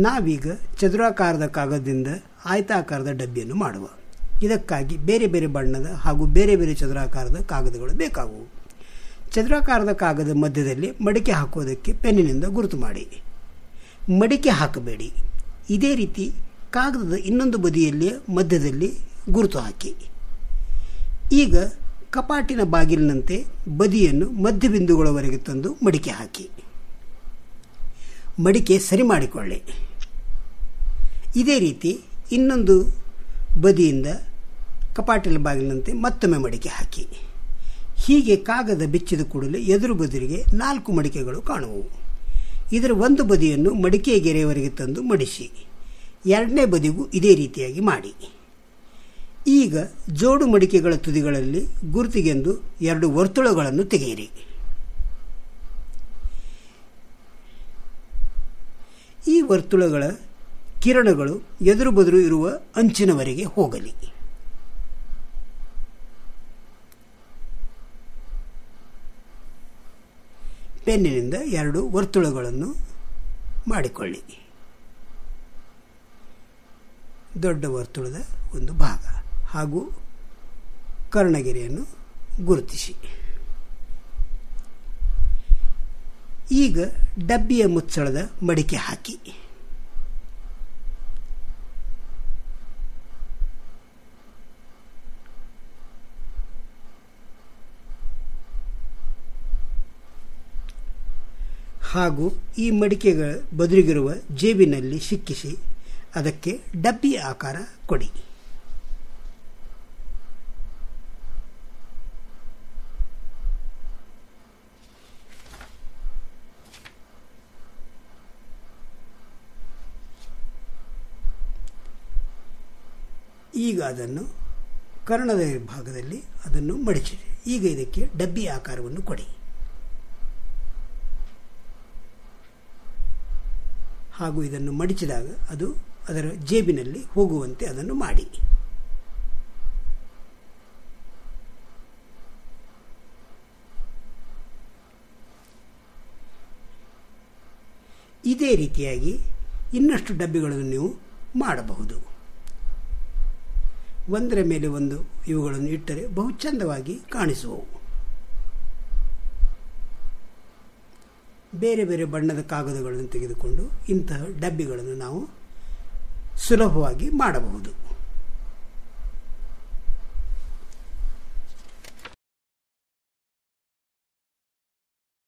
ನಾವೀಗ ಚದುರಾಕಾರದ ಕಾಗದದಿಂದ ಆಯತಾಕಾರದ ಡಬ್ಬಿಯನ್ನು ಮಾಡುವ. ಇದಕ್ಕಾಗಿ ಬೇರೆ ಬೇರೆ ಬಣ್ಣದ ಹಾಗೂ ಬೇರೆ ಬೇರೆ ಚದುರಾಕಾರದ ಕಾಗದಗಳು ಬೇಕಾಗುವು. ಚದುರಾಕಾರದ ಕಾಗದ ಮಧ್ಯದಲ್ಲಿ ಮಡಿಕೆ ಹಾಕುವುದಕ್ಕೆ ಪೆನ್ನಿನಿಂದ ಗುರುತು ಮಾಡಿ. ಮಡಿಕೆ ಹಾಕಬೇಡಿ. ಇದೇ ರೀತಿ ಕಾಗದದ ಇನ್ನೊಂದು ಬದಿಯಲ್ಲಿಯ ಮಧ್ಯದಲ್ಲಿ ಗುರುತು ಹಾಕಿ. ಈಗ ಕಪಾಟಿನ ಬಾಗಿಲಿನಂತೆ ಬದಿಯನ್ನು ಮಧ್ಯಬಿಂದುಗಳವರೆಗೆ ತಂದು ಮಡಿಕೆ ಹಾಕಿ. ಮಡಿಕೆ ಸರಿ ಮಾಡಿಕೊಳ್ಳಿ. ಇದೇ ರೀತಿ ಇನ್ನೊಂದು ಬದಿಯಿಂದ ಕಪಾಟಿನ ಬಾಗಿಲಿನಂತೆ ಮತ್ತೊಮ್ಮೆ ಮಡಿಕೆ ಹಾಕಿ. ಹೀಗೆ ಕಾಗದ ಬಿಚ್ಚಿದ ಕೂಡಲೇ ಎದುರು ಬದಿಗೆ 4 ಮಡಿಕೆಗಳು ಕಾಣುವು. ಇದರ ಒಂದು ಬದಿಯನ್ನು ಮಡಿಕೆಯ ಗೆರೆಯವರೆಗೆ ತಂದು ಮಡಿಸಿ. ಎರಡನೇ ಬದಿಗೂ ಇದೇ ರೀತಿಯಾಗಿ ಮಾಡಿ. ಈಗ ಜೋಡು ಮಡಿಕೆಗಳ ತುದಿಗಳಲ್ಲಿ ಗುರುತಿಗೆಂದು 2 ವರ್ತುಳಗಳನ್ನು ತೆಗೆಯಿರಿ. ಈ ವರ್ತುಳಗಳ ಕಿರಣಗಳು ಎದುರು ಬದುರು ಇರುವ ಅಂಚಿನವರೆಗೆ ಹೋಗಲಿ. ಪೆನ್ನಿನಿಂದ 2 ವರ್ತುಳಗಳನ್ನು ಮಾಡಿಕೊಳ್ಳಿ. ದೊಡ್ಡ ವರ್ತುಳದ ಒಂದು ಭಾಗ ಹಾಗೂ ಕರ್ಣಗೆರೆಯನ್ನು ಗುರುತಿಸಿ. ಈಗ ಡಬ್ಬಿಯ ಮುಚ್ಚಳದ ಮಡಿಕೆ ಹಾಕಿ. ಹಾಗೂ ಈ ಮಡಿಕೆಗಳ ಬದುರಿಗಿರುವ ಜೇಬಿನಲ್ಲಿ ಸಿಕ್ಕಿಸಿ ಅದಕ್ಕೆ ಡಬ್ಬಿ ಆಕಾರ ಕೊಡಿ. ಈಗ ಅದನ್ನು ಕರ್ಣದ ಭಾಗದಲ್ಲಿ ಅದನ್ನು ಮಡಿಚಿರಿ. ಈಗ ಇದಕ್ಕೆ ಡಬ್ಬಿ ಆಕಾರವನ್ನು ಕೊಡಿ. ಹಾಗೂ ಇದನ್ನು ಮಡಿಚಿದಾಗ ಅದು ಅದರ ಜೇಬಿನಲ್ಲಿ ಹೋಗುವಂತೆ ಅದನ್ನು ಮಾಡಿ. ಇದೇ ರೀತಿಯಾಗಿ ಇನ್ನಷ್ಟು ಡಬ್ಬಿಗಳನ್ನು ನೀವು ಮಾಡಬಹುದು. ಒಂದರ ಮೇಲೆ ಒಂದು ಇವುಗಳನ್ನು ಇಟ್ಟರೆ ಬಹು ಚಂದವಾಗಿ ಕಾಣಿಸುವವು. ಬೇರೆ ಬೇರೆ ಬಣ್ಣದ ಕಾಗದಗಳನ್ನು ತೆಗೆದುಕೊಂಡು ಇಂತಹ ಡಬ್ಬಿಗಳನ್ನು ನಾವು ಸುಲಭವಾಗಿ ಮಾಡಬಹುದು.